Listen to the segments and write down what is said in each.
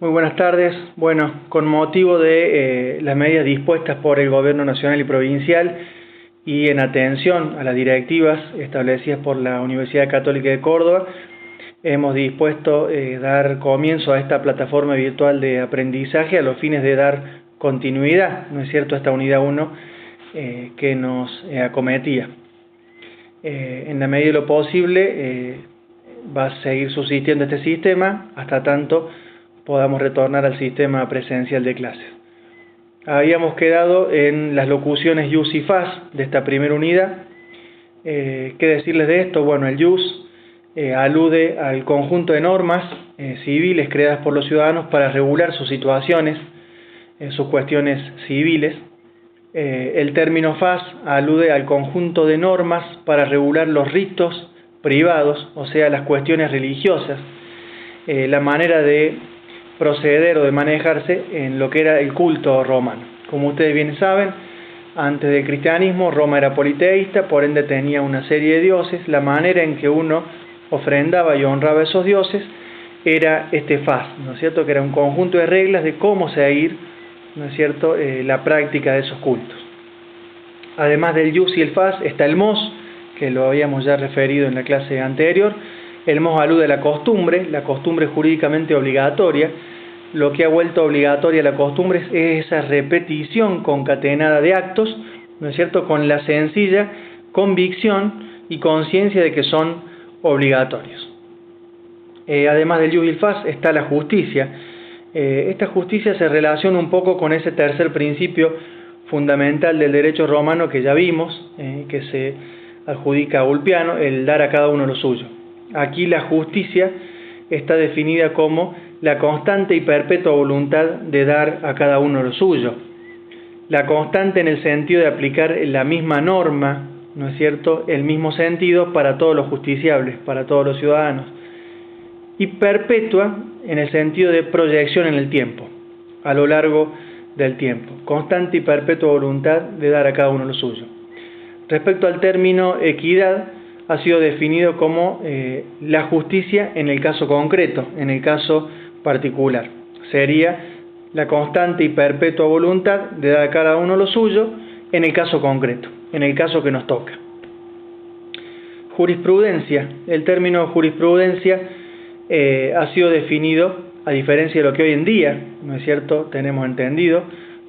Muy buenas tardes. Bueno, con motivo de las medidas dispuestas por el Gobierno Nacional y Provincial y en atención a las directivas establecidas por la Universidad Católica de Córdoba, hemos dispuesto dar comienzo a esta plataforma virtual de aprendizaje a los fines de dar continuidad, ¿no es cierto?, a esta unidad 1 que nos acometía. En la medida de lo posible va a seguir subsistiendo este sistema hasta tanto podamos retornar al sistema presencial de clases. Habíamos quedado en las locuciones JUS y FAS de esta primera unidad. ¿Qué decirles de esto? Bueno, el JUS alude al conjunto de normas civiles creadas por los ciudadanos para regular sus situaciones, sus cuestiones civiles. El término FAS alude al conjunto de normas para regular los ritos privados, o sea, las cuestiones religiosas, la manera de proceder o de manejarse en lo que era el culto romano. Como ustedes bien saben, antes del cristianismo Roma era politeísta, por ende tenía una serie de dioses. La manera en que uno ofrendaba y honraba a esos dioses era este FAS, ¿no es cierto?, que era un conjunto de reglas de cómo seguir, ¿no es cierto?, la práctica de esos cultos. Además del JUS y el FAS está el MOS, que lo habíamos ya referido en la clase anterior. El MOS alude a la costumbre jurídicamente obligatoria. Lo que ha vuelto obligatoria la costumbre es esa repetición concatenada de actos, ¿no es cierto?, con la sencilla convicción y conciencia de que son obligatorios. Además del JUS y el FAS está la justicia. Esta justicia se relaciona un poco con ese tercer principio fundamental del derecho romano que ya vimos, que se adjudica a Ulpiano, el dar a cada uno lo suyo. Aquí la justicia está definida como la constante y perpetua voluntad de dar a cada uno lo suyo. La constante en el sentido de aplicar la misma norma, ¿no es cierto?, el mismo sentido para todos los justiciables, para todos los ciudadanos. Y perpetua en el sentido de proyección en el tiempo, a lo largo del tiempo. Constante y perpetua voluntad de dar a cada uno lo suyo. Respecto al término equidad, ha sido definido como la justicia en el caso concreto, en el caso particular. Sería la constante y perpetua voluntad de dar a cada uno lo suyo en el caso concreto, en el caso que nos toca. Jurisprudencia. El término jurisprudencia ha sido definido, a diferencia de lo que hoy en día, ¿no es cierto?, tenemos entendido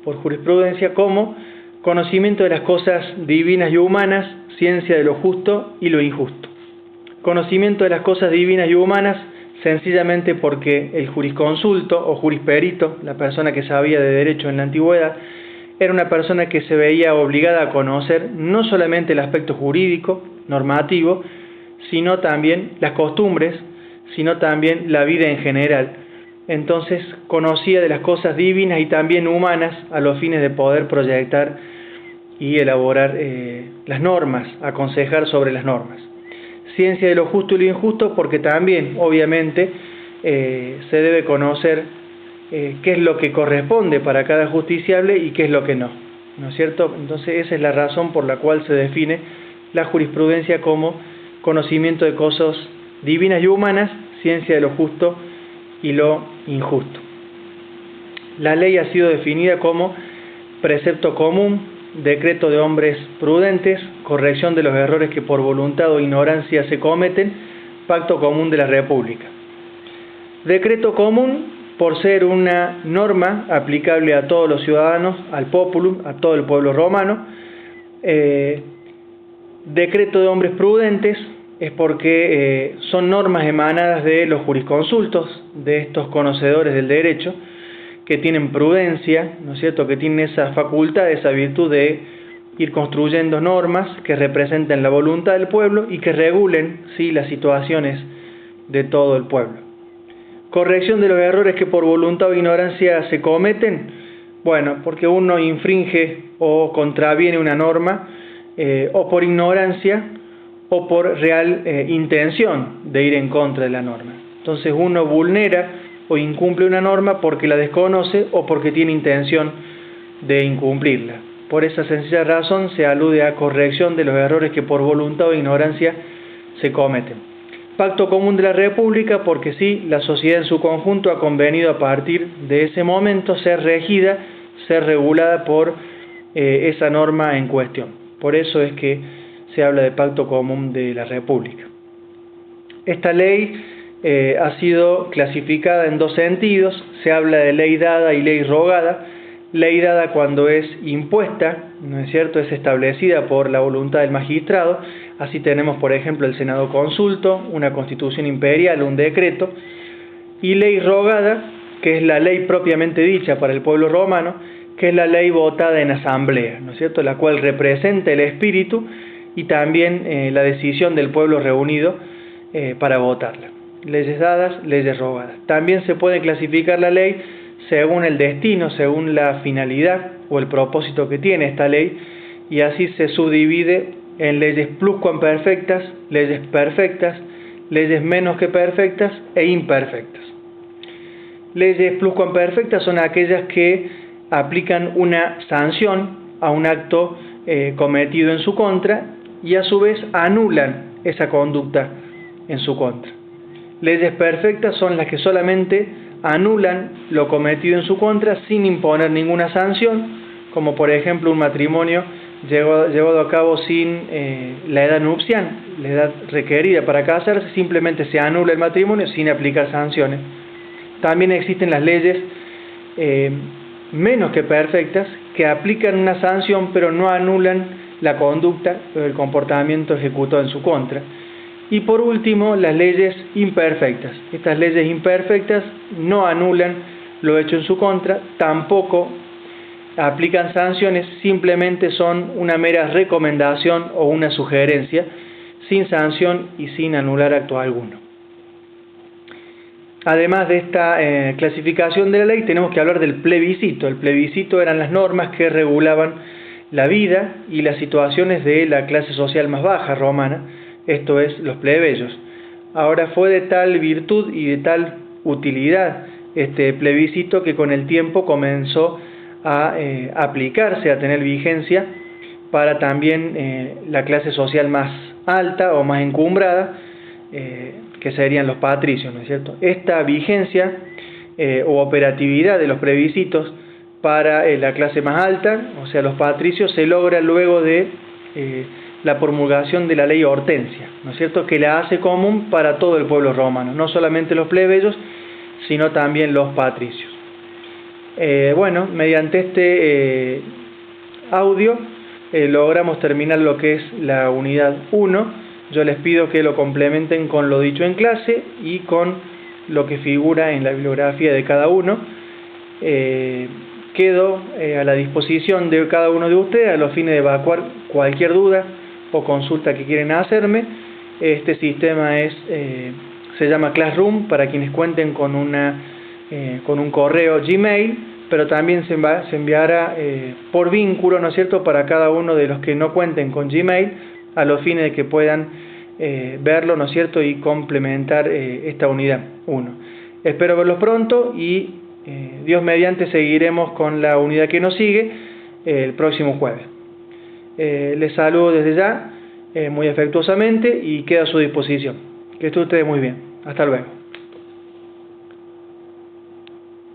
por jurisprudencia, como conocimiento de las cosas divinas y humanas, ciencia de lo justo y lo injusto. Conocimiento de las cosas divinas y humanas sencillamente porque el jurisconsulto o jurisperito, la persona que sabía de derecho en la antigüedad, era una persona que se veía obligada a conocer no solamente el aspecto jurídico, normativo, sino también las costumbres, sino también la vida en general. Entonces conocía de las cosas divinas y también humanas a los fines de poder proyectar y elaborar las normas, aconsejar sobre las normas. Ciencia de lo justo y lo injusto porque también, obviamente, se debe conocer qué es lo que corresponde para cada justiciable y qué es lo que no, ¿no es cierto? Entonces esa es la razón por la cual se define la jurisprudencia como conocimiento de cosas divinas y humanas, ciencia de lo justo y lo injusto. La ley ha sido definida como precepto común, decreto de hombres prudentes, corrección de los errores que por voluntad o ignorancia se cometen, pacto común de la República. Decreto común por ser una norma aplicable a todos los ciudadanos, al populum, a todo el pueblo romano. Decreto de hombres prudentes es porque son normas emanadas de los jurisconsultos, de estos conocedores del derecho, que tienen prudencia, ¿no es cierto?, que tienen esa facultad, esa virtud de ir construyendo normas que representen la voluntad del pueblo y que regulen, ¿sí?, las situaciones de todo el pueblo. Corrección de los errores que por voluntad o ignorancia se cometen, bueno, porque uno infringe o contraviene una norma o por ignorancia o por real intención de ir en contra de la norma. Entonces uno vulnera o incumple una norma porque la desconoce o porque tiene intención de incumplirla. Por esa sencilla razón se alude a corrección de los errores que por voluntad o ignorancia se cometen. Pacto Común de la República porque sí, la sociedad en su conjunto ha convenido a partir de ese momento ser regida, ser regulada por esa norma en cuestión. Por eso es que se habla de Pacto Común de la República. Esta ley ha sido clasificada en dos sentidos. Se habla de ley dada y ley rogada. Ley dada cuando es impuesta, ¿no es cierto?, es establecida por la voluntad del magistrado. Así tenemos, por ejemplo, el Senado consulto, una constitución imperial, un decreto. Y ley rogada, que es la ley propiamente dicha para el pueblo romano, que es la ley votada en asamblea, ¿no es cierto?, la cual representa el espíritu y también la decisión del pueblo reunido para votarla. Leyes dadas, leyes rogadas. También se puede clasificar la ley según el destino, según la finalidad o el propósito que tiene esta ley, y así se subdivide en leyes pluscuamperfectas, leyes perfectas, leyes menos que perfectas e imperfectas. Leyes pluscuamperfectas son aquellas que aplican una sanción a un acto cometido en su contra y a su vez anulan esa conducta en su contra. Leyes perfectas son las que solamente anulan lo cometido en su contra sin imponer ninguna sanción, como por ejemplo un matrimonio llevado a cabo sin la edad nupcial, la edad requerida para casarse. Simplemente se anula el matrimonio sin aplicar sanciones. También existen las leyes menos que perfectas, que aplican una sanción pero no anulan la conducta o el comportamiento ejecutado en su contra. Y por último, las leyes imperfectas. Estas leyes imperfectas no anulan lo hecho en su contra, tampoco aplican sanciones, simplemente son una mera recomendación o una sugerencia, sin sanción y sin anular acto alguno. Además de esta clasificación de la ley, tenemos que hablar del plebiscito. El plebiscito eran las normas que regulaban la vida y las situaciones de la clase social más baja romana, esto es, los plebeyos. Ahora fue de tal virtud y de tal utilidad este plebiscito que con el tiempo comenzó a aplicarse, a tener vigencia para también la clase social más alta o más encumbrada, que serían los patricios, ¿no es cierto? Esta vigencia o operatividad de los plebiscitos para la clase más alta, o sea, los patricios, se logra luego de la promulgación de la ley Hortensia, ¿no es cierto?, que la hace común para todo el pueblo romano, no solamente los plebeyos, sino también los patricios. Bueno, mediante este audio logramos terminar lo que es la unidad 1. Yo les pido que lo complementen con lo dicho en clase y con lo que figura en la bibliografía de cada uno. Quedo a la disposición de cada uno de ustedes a los fines de evacuar cualquier duda o consulta que quieren hacerme. Este sistema se llama Classroom para quienes cuenten con un correo Gmail, pero también se enviará por vínculo, ¿no es cierto?, para cada uno de los que no cuenten con Gmail, a los fines de que puedan verlo, ¿no es cierto?, y complementar esta unidad 1. Espero verlos pronto y Dios mediante seguiremos con la unidad que nos sigue el próximo jueves. Les saludo desde ya muy afectuosamente y quedo a su disposición. Que estén ustedes muy bien. Hasta luego.